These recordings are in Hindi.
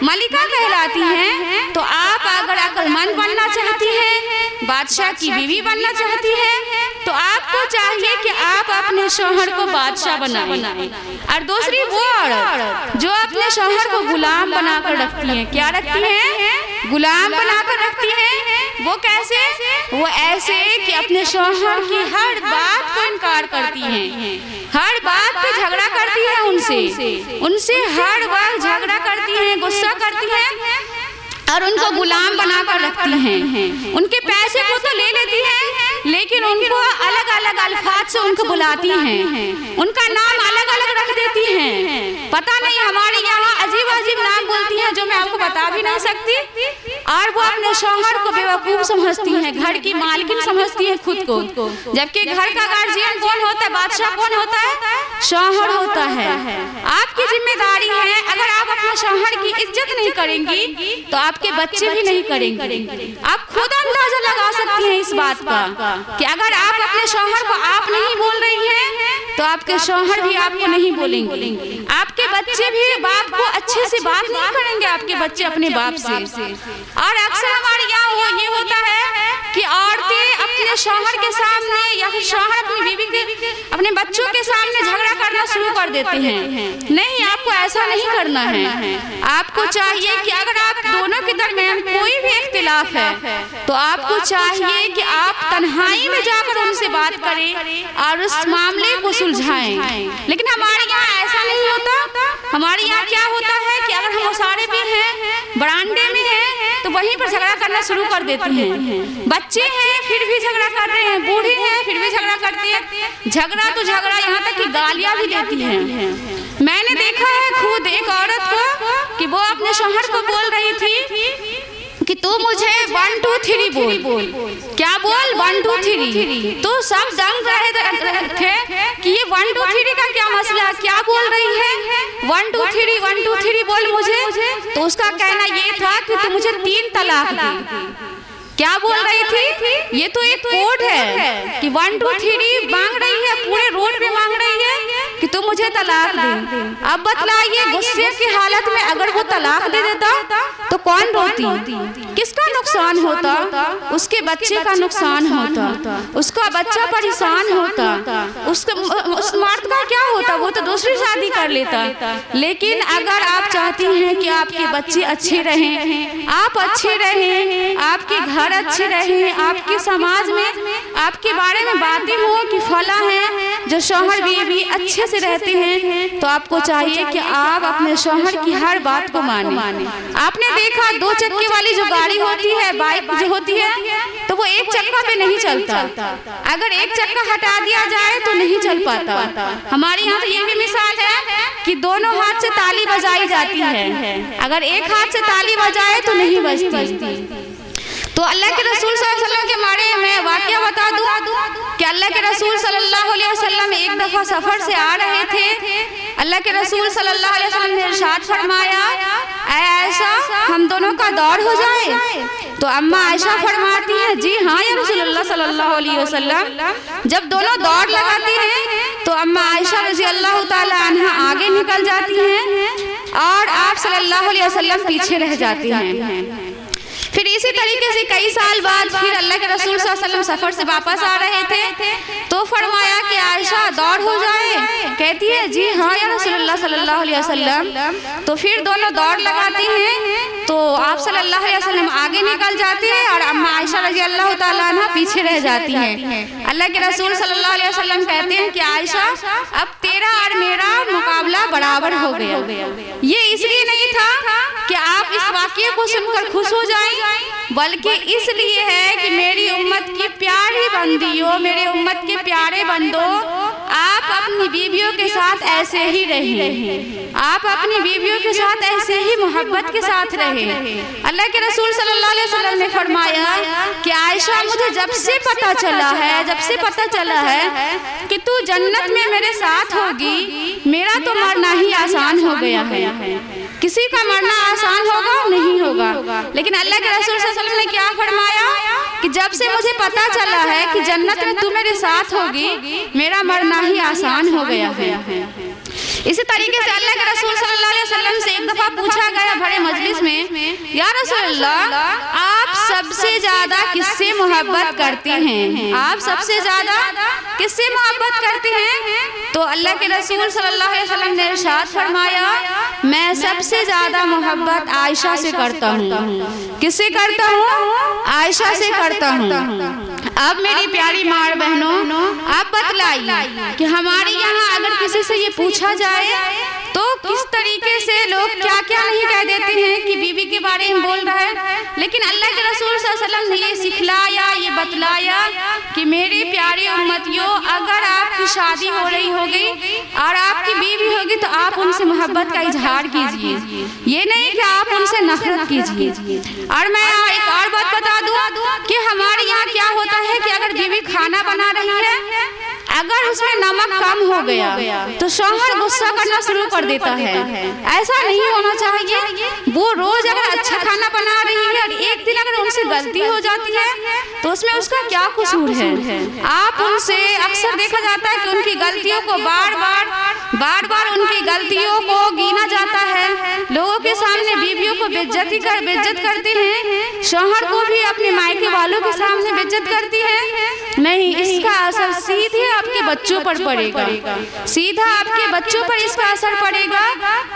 मलिका कहलाती हैं। तो आप अगर अक्लमंद बनना चाहती हैं, बादशाह की बीवी बनना चाहती हैं, तो आपको चाहिए कि आप अपने शौहर को बादशाह बनाएं। और दूसरी वो औरत जो अपने शौहर को गुलाम बनाकर रखती हैं, क्या रखती हैं? गुलाम बनाकर रखती हैं। वो कैसे? वो ऐसे कि अपने शौहर की हर बात को इनकार करती हैं, हर बात पे झगड़ा करती है उनसे हर वक्त झगड़ा करती हैं, गुस्सा करती हैं और उनको गुलाम बनाकर रखती हैं। उनके पैसे को तो ले लेती हैं, लेकिन उनको अलग अलग अल्फाज से उनको बुलाती हैं, उनका नाम अलग अलग रख देती हैं। पता नहीं हमारे यहाँ अजीब अजीब नाम बोलती हैं जो मैं आपको बता भी नहीं सकती। और वो अपने शौहर को बेवकूफ़ समझती हैं, घर की मालकिन समझती हैं खुद को, जबकि घर का गार्जियन कौन होता है? बादशाह कौन होता है? शौहर होता है। आपकी जिम्मेदारी है, अगर आप अपने शौहर की इज्जत नहीं करेंगी तो आपके बच्चे भी नहीं करेंगे। आप खुद अंदाजा लगा सकती हैं इस बात का कि अगर आप अपने शौहर को आप नहीं बोल रही हैं तो आपके शौहर भी आपको नहीं बोलेंगे, आपके बच्चे भी बाप को अच्छे से बात नहीं करेंगे, आपके बच्चे अपने बाप से। और अक्सर हमारे यहाँ ये होता है कि औरतें अपने शौहर के सामने या फिर शौहर अपनी बीवी के, अपने बच्चों के सामने झगड़ा करना शुरू कर देते हैं। नहीं, आपको ऐसा नहीं करना है। आपको चाहिए कि अगर आप दोनों के दरमियान कोई भी इख्तिलाफ है तो आपको चाहिए कि आप तन्हाई में जाकर उनसे बात करें और उस मामले को सुलझाएं। लेकिन हमारे यहाँ ऐसा नहीं होता। हमारे यहाँ क्या होता है कि अगर हम मुसारे में हैं, बरामदे में हैं, तो वहीं पर झगड़ा करना शुरू कर देते हैं। बच्चे हैं फिर भी झगड़ा कर रहे हैं, बूढ़े हैं फिर भी झगड़ा करते हैं। झगड़ा तो झगड़ा, यहाँ तक कि गालियाँ भी देती हैं। मैंने देखा है खुद एक औरत को कि वो अपने शौहर को बोल रही थी कि तू मुझे 1 2 3 बोल। क्या बोल? 1 2 3। तो सब दंग रहे थे कि ये 1 2 3 का क्या मसला, क्या बोल रही है? 1 2 3 1 2 3 बोल मुझे। तो उसका कहना ये था कि तू मुझे 3 तलाक दे। क्या बोल रही थी? ये तो एक कोड है कि 1 2 3 मांग रही है, पूरे रोड पे मांग रही है कि तुम मुझे तलाक दे। अब बतलाइए, गुस्से की हालत में अगर वो तलाक दे देता तो कौन रोती? किसका नुकसान होता? उसके बच्चे का नुकसान होता, उसका बच्चा परेशान होता, उस मर्द का क्या होता? वो तो दूसरी शादी कर लेता। लेकिन अगर आप चाहती हैं कि आपके बच्चे अच्छे रहें, आप अच्छे रहें, आपके घर अच्छे रहें, आपके समाज में आपके बारे में बातें हो कि फला है जो शौहर बीवी अच्छे से रहते हैं, तो आपको चाहिए कि आप अपने शौहर की हर बात को माने। आपने देखा 2 चक्के वाली जो गाड़ी होती है, बाइक जो होती है, तो वो एक चक्का पे नहीं चलता। अगर एक चक्का हटा दिया जाए तो नहीं चल पाता। हमारे यहाँ तो ये भी मिसाल है कि दोनों हाथ से ताली बजाई जाती है, अगर एक हाथ से ताली बजाए तो नहीं बजती। तो अल्लाह के रसूल सल्लल्लाहु अलैहि वसल्लम के बारे में वाकया बता दूं कि अल्लाह के रसूल सल्लल्लाहु अलैहि वसल्लम एक दफ़ा सफ़र से आ रहे थे। अल्लाह के रसूल सल्लल्लाहु अलैहि वसल्लम ने इरशाद फरमाया, ऐ आयशा, हम दोनों का दौड़ हो जाए? तो अम्मा आयशा फरमाती हैं, जी हाँ या रसूलुल्लाह सल्लल्लाहु अलैहि वसल्लम। जब दोनों दौड़ लगाती हैं तो अम्मा आयशा रज़ी अल्लाह ताला अन्हा आगे निकल जाती हैं और आप सल्लल्लाहु अलैहि वसल्लम पीछे रह जाती हैं। फिर इसी तरीके से कई साल बाद फिर अल्लाह के रसूल सल्लल्लाहु अलैहि वसल्लम सफ़र से वापस आ रहे थे तो फरमाया कि आयशा दौड़ हो जाए? कहती है, जी हाँ या रसूलुल्लाह सल्लल्लाहु अलैहि वसल्लम। तो फिर दोनों दौड़ लगाती हैं तो आप सल्लल्लाहु अलैहि वसल्लम आगे निकल जाते हैं और अम्मा आयशा रज़ी अल्लाह ताला अन्हा पीछे रह जाती हैं। अल्लाह के रसूल सल्लल्लाहु अलैहि वसल्लम कहते हैं कि आयशा, अब तेरा और मेरा मुकाबला बराबर हो गया। ये इसलिए नहीं था कि आप इस वाक़ये को सुनकर खुश हो जाएं, बल्कि इसलिए है कि मेरी उम्मत की प्यारी बंदियों, मेरे उम्मत के प्यारे बंदों, आप अपनी बीवियों के साथ ऐसे ही रहें, आप अपनी बीवियों के साथ ऐसे ही मोहब्बत के साथ रहें। अल्लाह के रसूल सल्लल्लाहु अलैहि वसल्लम ने फरमाया कि आयशा, मुझे जब से पता चला है कि तू जन्नत में मेरे साथ होगी, मेरा तो मरना ही आसान हो गया है। किसी का मरना आसान होगा? नहीं होगा। लेकिन अल्लाह के रसूल सल्लल्लाहु अलैहि वसल्लम ने क्या फरमाया कि जब से मुझे पता चला है कि जन्नत में तू मेरे साथ होगी, मेरा मरना ही आसान हो गया है। इसी तरीके से अल्लाह के रसूल सल्लल्लाहु अलैहि वसल्लम से एक दफा पूछा गया बड़े मजलिस में, या रसूलल्लाह आप सबसे ज्यादा किससे मोहब्बत करते हैं? आप सबसे ज्यादा किससे मोहब्बत करते हैं? तो अल्लाह के रसूल सल्लल्लाहु अलैहि वसल्लम ने इरशाद फरमाया, मैं सबसे ज्यादा मोहब्बत आयशा से करता हूँ। किससे करता हूँ? आयशा से करता हूँ। अब मेरी प्यारी माँ बहनों, आप बतलाइए कि हमारे यहाँ अगर किसी से ये पूछा जाए तो किस तरीके से लोग क्या क्या नहीं कह देते हैं कि बीवी के बारे में बोल रहा है। लेकिन अल्लाह के रसूल सल्लल्लाहु अलैहि वसल्लम ने ये सिखलाया, ये बतलाया कि मेरे प्यारे उम्मतियों, अगर आपकी शादी हो रही होगी और आपकी बीवी होगी तो आप उनसे मोहब्बत का इजहार कीजिए, ये नहीं कि आप उनसे नफरत कीजिए। और मैं एक और बात बता दूं कि हमारे यहाँ क्या होता है कि अगर बीवी खाना बना रही है, अगर उसमें नमक कम हो गया तो शौहर गुस्सा करना शुरू कर देता है। ऐसा नहीं होना चाहिए। वो रोज अगर अच्छा खाना बना रही है और एक दिन अगर उनसे गलती हो जाती है तो उसमें उसका क्या कसूर है? आप उनसे, अक्सर देखा जाता है कि उनकी गलतियों को बार बार उनकी गलतियों को गिना जाता है। लोगों के सामने बीवियों को बेइज्जत करते हैं, शौहर को भी अपने मायके वालों के सामने बेइज्जत करती है। नहीं, इसका असर सीधे आपके बच्चों पर पड़ेगा, सीधा आपके बच्चों पर इसका असर पड़ेगा।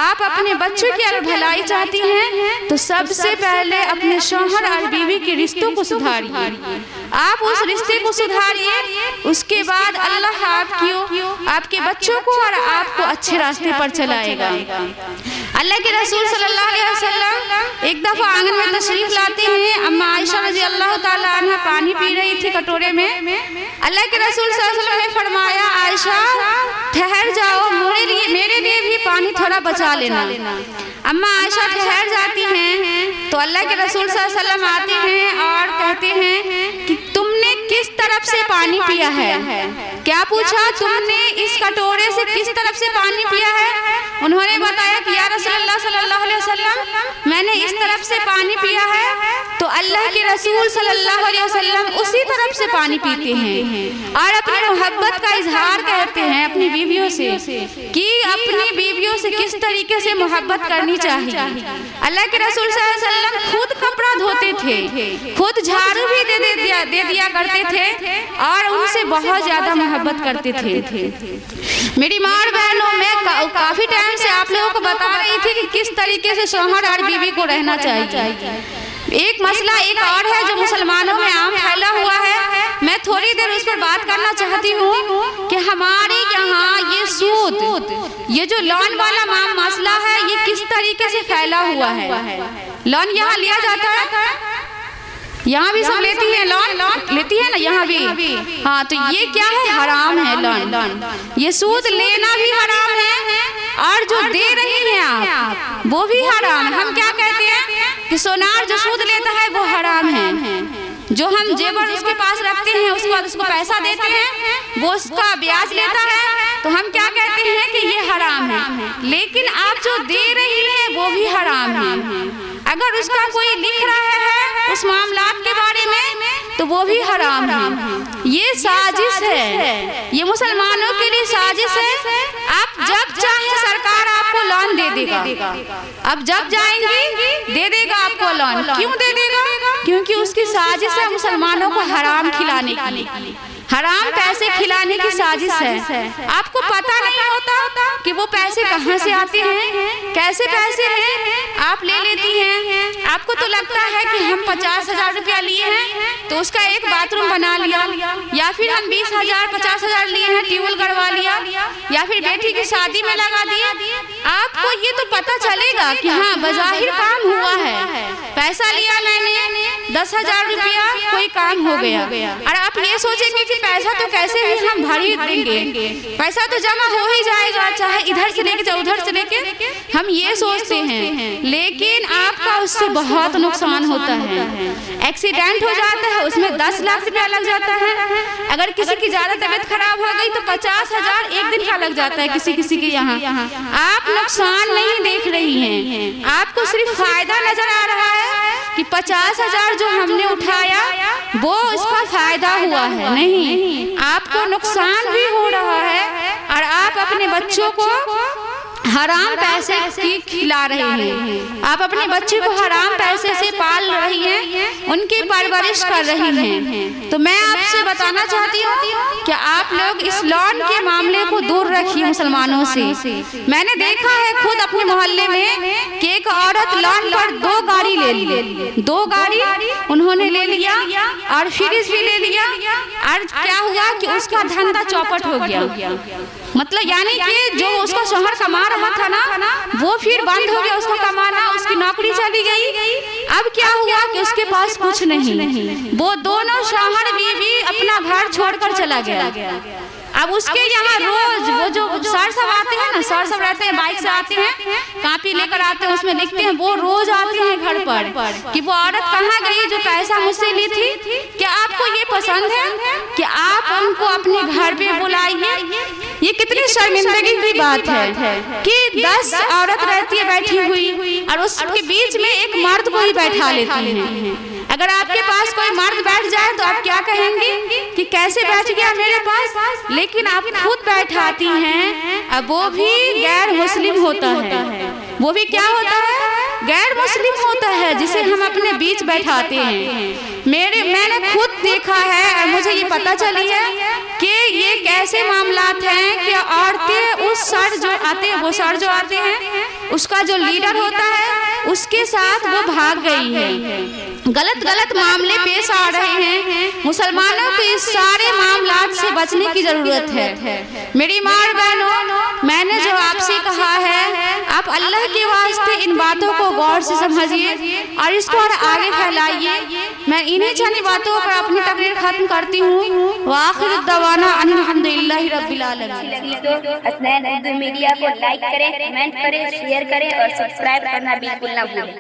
आप अपने बच्चों की अगर भलाई चाहती हैं तो सबसे पहले अपने शौहर और बीवी के रिश्तों को सुधारिए। आप उस रिश्ते को सुधारिए, उसके बाद अल्लाह आपके बच्चों को और आपको अच्छे रास्ते पर चलाएगा। अल्लाह के रसूल सल्लल्लाहु अलैहि वसल्लम एक दफा आंगन में तशरीफ लाते हैं। अम्मा आयशा रज़ी अल्लाह ताला अन्हा पानी पी रही थी कटोरे में। अल्लाह के रसूल सल्लल्लाहु अलैहि वसल्लम ने फरमाया, आयशा ठहर जाओ, मेरे लिए भी पानी थोड़ा बचा लेना। अम्मा आयशा ठहर जाती हैं तो अल्लाह के रसूल सल्लल्लाहु अलैहि वसल्लम आते हैं और कहते हैं कि तुमने किस तरफ से पानी पिया है? क्या पूछा? तुमने इस कटोरे से किस तरफ से पानी पिया है? उन्होंने बताया कि या रसूलल्लाह सल्लल्लाहु अलैहि वसल्लम, मैंने इस तरफ से पानी पिया है। तो अल्लाह के रसूल सल्लल्लाहु अलैहि वसल्लम उसी तरफ से पानी पीते हैं और अपनी मोहब्बत का इजहार करते हैं अपनी बीवियों से कि अपनी बीवियों से किस तरीके से मोहब्बत करनी चाहिए। अल्लाह के रसूल सल्लल्लाहु अलैहि वसल्लम खुद कपड़ा धोते थे, खुद झाड़ू भी दे दिया करते थे और उनसे बहुत ज्यादा मोहब्बत करते थे। मेरी माँ और बहनों, मैं काफी टाइम से आप लोगों को बता रही थी कि किस तरीके से शौहर और बीवी को रहना चाहिए। एक मसला एक और है जो मुसलमानों में आम फैला हुआ है, मैं थोड़ी देर उस पर बात करना चाहती हूँ कि हमारे यहाँ ये सूद, ये जो लोन वाला मसला है, ये किस तरीके से फैला हुआ है। लोन यहाँ लिया जाता है, यहाँ भी सब लेती है, लोन लेती है ना यहाँ भी। हाँ, तो ये क्या है? हराम है लोन। ये सूद लेना भी हराम है और जो दे रही हैं आप वो भी हराम है। हम क्या कहते हैं कि सोनार जो सूद लेता है वो हराम है, जो हम जेवर उसके पास रखते हैं उसके बाद उसको पैसा देते हैं, वो उसका ब्याज लेता है, तो हम क्या कहते हैं कि ये हराम है। लेकिन आप जो दे रही है वो भी हराम है। अगर उसका कोई लिख रहा है उस मामलात के बारे में तो वो भी हराम है। ये साजिश है, ये मुसलमानों के लिए साजिश है। आप जब चाहे सरकार आपको लोन दे देगा, अब जब जाएंगी दे देगा आपको लोन। क्यों दे देगा? क्योंकि उसकी साजिश है मुसलमानों को हराम खिलाने की, हराम पैसे खिलाने की साजिश है। आपको पता नहीं होता कि वो पैसे कहाँ से आते हैं, कैसे पैसे हैं, आप ले लेती हैं। आपको तो लगता है कि हम 50,000 रुपया लिए हैं तो उसका एक बाथरूम बना लिया, या फिर हम 20,000 50,000 लिए हैं ट्यूबवेल गड़वा लिया, या फिर बेटी की शादी में लगा दिया। आपको ये तो पता चलेगा कि हाँ बज़ाहिर काम हुआ है, पैसा लिया मैंने 10,000 रुपया, कोई काम हो गया। और आप ये सोचेंगे कि पैसा तो कैसे भी हम भर ही देंगे, पैसा तो जमा हो ही जाएगा, चाहे इधर से लेके चाहे उधर से लेके, हम ये सोचते हैं। लेकिन आपका उससे बहुत नुकसान होता है। एक्सीडेंट हो जाता है उसमें 10 लाख रुपया लग जाता है। अगर किसी की ज्यादा तबीयत खराब हो गई तो 50,000 एक दिन का लग जाता है किसी के यहाँ। आप नुकसान नहीं देख रही हैं, आपको सिर्फ फायदा नजर आ रहा है कि 50,000 जो हमने उठाया वो इसका फायदा हुआ है। नहीं, आपको नुकसान भी हो रहा है और आप अपने बच्चों को हराम पैसे की खिला रहे हैं, आप अपने बच्चे को हराम पैसे से पाल रही हैं, उनकी परवरिश कर रही हैं। तो मैं आपसे बताना चाहती हूँ कि आप लोग इस लॉन के मामले को दूर रखिए मुसलमानों से। मैंने देखा है खुद अपने मोहल्ले में कि एक औरत लॉन पर 2 गाड़ी ले ली, 2 गाड़ी उन्होंने ले लिया और फ्रिज भी ले लिया, और क्या हुआ कि उसका धंधा चौपट हो गया। मतलब यानी कि जो उसका शोहर कमा रहा था ना, वो फिर बंद हो गया उसका कमाना, उसकी नौकरी चली गई। अब क्या हुआ कि उसके पास कुछ नहीं, वो दोनों शोहर बीवी अपना घर छोड़कर चला गया। अब उसके यहाँ रोज वो जो सर सब आते हैं ना, सर सब रहते हैं, बाइक से आते हैं, कापी लेकर आते हैं, उसमें लिखते हैं, वो रोज आते हैं घर पर कि वो औरत कहाँ गई जो पैसा मुझसे ली थी। क्या आपको ये पसंद है कि आप उनको अपने घर पे बुलाइए? ये कितनी शर्मिंदगी की बात है कि 10 औरत रहती है बैठी हुई और उसके बीच में एक मर्द को ही बैठा लेती हैं। अगर आपके पास कोई मर्द बैठ जाए तो आप क्या कहेंगे कि कैसे बैठ गया मेरे पास, लेकिन आप खुद बैठाती हैं। अब वो भी गैर मुस्लिम होता है, वो भी क्या होता है, गैर मुस्लिम होता है, जिसे हम अपने बीच बैठाते हैं। मैंने खुद देखा है और मुझे ये पता चली है कि ये कैसे मामलात हैं कि औरतें उस सर जो आते हैं, वो सर जो आते हैं, उसका जो लीडर होता है उसके साथ वो भाग गई है। गलत मामले पेश आ रहे हैं। मुसलमानों को इस सारे मामलात से बचने की जरूरत है। मेरी माँ और बहनों, मैंने जो आपसे कहा है, आप अल्लाह के वास्ते इन बातों को गौर से समझिए और इसको और आगे फैलाइए। मैं इन्हीं चंद बातों पर अपनी तकरीर खत्म करती हूँ। वाखिर दवाना अल्हम्दुलिल्लाहि रब्बिल आलमीन। तो हसनैन उर्दू मीडिया को लाइक करें, कमेंट करें, शेयर करें और सब्सक्राइब करना बिल्कुल ना भूलें।